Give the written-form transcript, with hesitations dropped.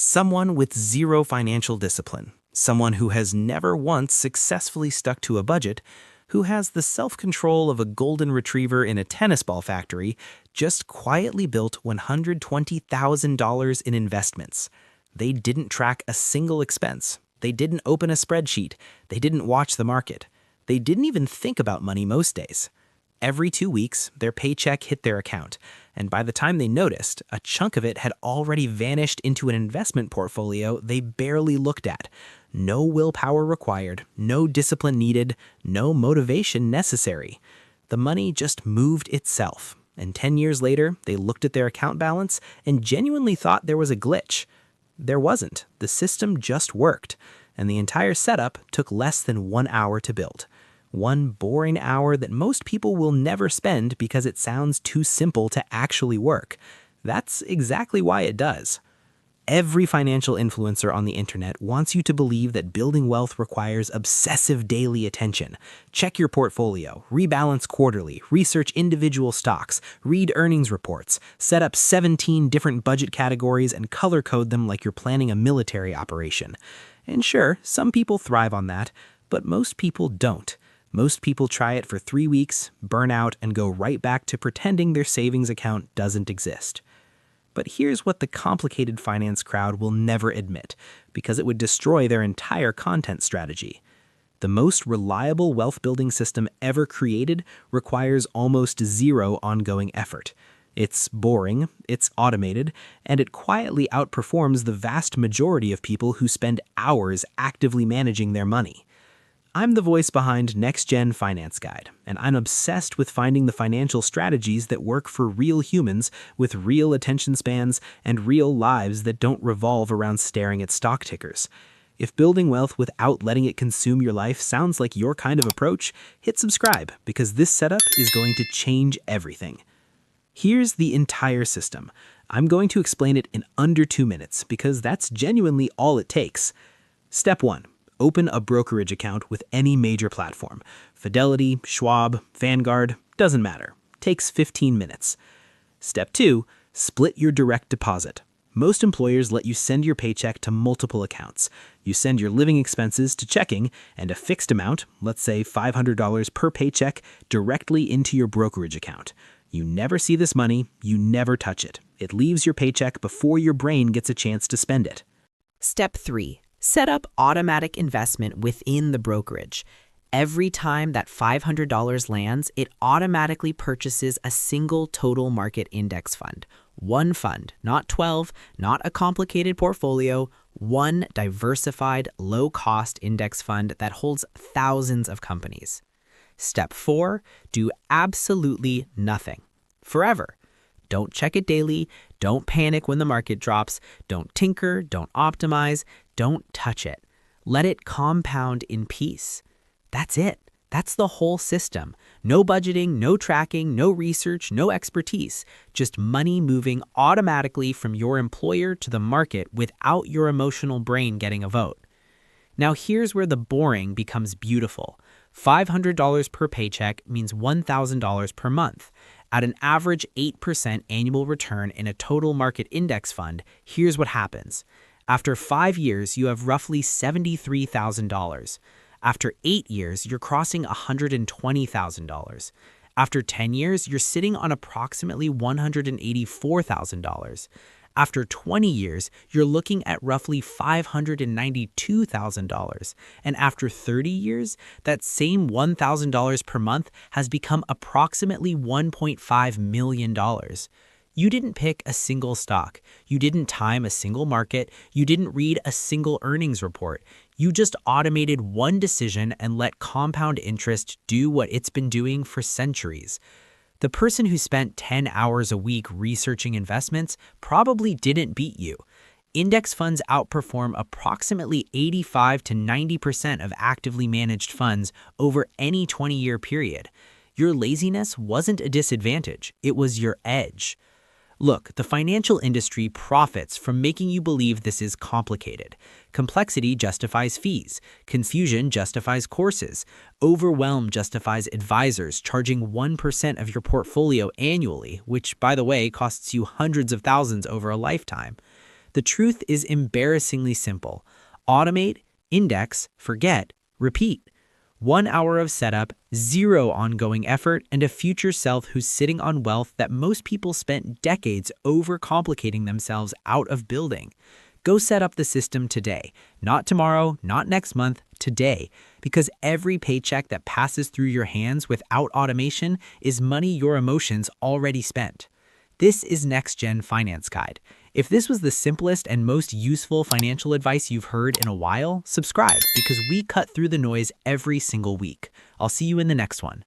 Someone with zero financial discipline, someone who has never once successfully stuck to a budget, who has the self-control of a golden retriever in a tennis ball factory, just quietly built $120,000 in investments. They didn't track a single expense. They didn't open a spreadsheet. They didn't watch the market. They didn't even think about money most days. Every 2 weeks, their paycheck hit their account, and by the time they noticed, a chunk of it had already vanished into an investment portfolio they barely looked at. No willpower required, no discipline needed, no motivation necessary. The money just moved itself, and 10 years later, they looked at their account balance and genuinely thought there was a glitch. There wasn't. The system just worked, and the entire setup took less than 1 hour to build. One boring hour that most people will never spend because it sounds too simple to actually work. That's exactly why it does. Every financial influencer on the internet wants you to believe that building wealth requires obsessive daily attention. Check your portfolio, rebalance quarterly, research individual stocks, read earnings reports, set up 17 different budget categories and color code them like you're planning a military operation. And sure, some people thrive on that, but most people don't. Most people try it for 3 weeks, burn out, and go right back to pretending their savings account doesn't exist. But here's what the complicated finance crowd will never admit, because it would destroy their entire content strategy. The most reliable wealth-building system ever created requires almost zero ongoing effort. It's boring, it's automated, and it quietly outperforms the vast majority of people who spend hours actively managing their money. I'm the voice behind Next Gen Finance Guide, and I'm obsessed with finding the financial strategies that work for real humans with real attention spans and real lives that don't revolve around staring at stock tickers. If building wealth without letting it consume your life sounds like your kind of approach, hit subscribe because this setup is going to change everything. Here's the entire system. I'm going to explain it in under 2 minutes because that's genuinely all it takes. Step 1. Open a brokerage account with any major platform. Fidelity, Schwab, Vanguard, doesn't matter. Takes 15 minutes. Step 2, split your direct deposit. Most employers let you send your paycheck to multiple accounts. You send your living expenses to checking and a fixed amount, let's say $500 per paycheck, directly into your brokerage account. You never see this money, you never touch it. It leaves your paycheck before your brain gets a chance to spend it. Step 3. Set up automatic investment within the brokerage. Every time that $500 lands, it automatically purchases a single total market index fund. One fund, not 12, not a complicated portfolio, one diversified, low-cost index fund that holds thousands of companies. Step 4, do absolutely nothing. Forever. Don't check it daily, don't panic when the market drops, don't tinker, don't optimize, don't touch it. Let it compound in peace. That's it. That's the whole system. No budgeting, no tracking, no research, no expertise. Just money moving automatically from your employer to the market without your emotional brain getting a vote. Now here's where the boring becomes beautiful. $500 per paycheck means $1,000 per month. At an average 8% annual return in a total market index fund, here's what happens. After 5 years, you have roughly $73,000. After 8 years, you're crossing $120,000. After 10 years, you're sitting on approximately $184,000. After 20 years, you're looking at roughly $592,000. And after 30 years, that same $1,000 per month has become approximately $1.5 million. You didn't pick a single stock. You didn't time a single market. You didn't read a single earnings report. You just automated one decision and let compound interest do what it's been doing for centuries. The person who spent 10 hours a week researching investments probably didn't beat you. Index funds outperform approximately 85 to 90% of actively managed funds over any 20-year period. Your laziness wasn't a disadvantage, it was your edge. Look, the financial industry profits from making you believe this is complicated. Complexity justifies fees. Confusion justifies courses. Overwhelm justifies advisors charging 1% of your portfolio annually, which, by the way, costs you hundreds of thousands over a lifetime. The truth is embarrassingly simple. Automate, index, forget, repeat. 1 hour of setup, 0 ongoing effort, and a future self who's sitting on wealth that most people spent decades overcomplicating themselves out of building. Go set up the system today. Not tomorrow, not next month, today. Because every paycheck that passes through your hands without automation is money your emotions already spent. This is Next Gen Finance Guide. If this was the simplest and most useful financial advice you've heard in a while, subscribe because we cut through the noise every single week. I'll see you in the next one.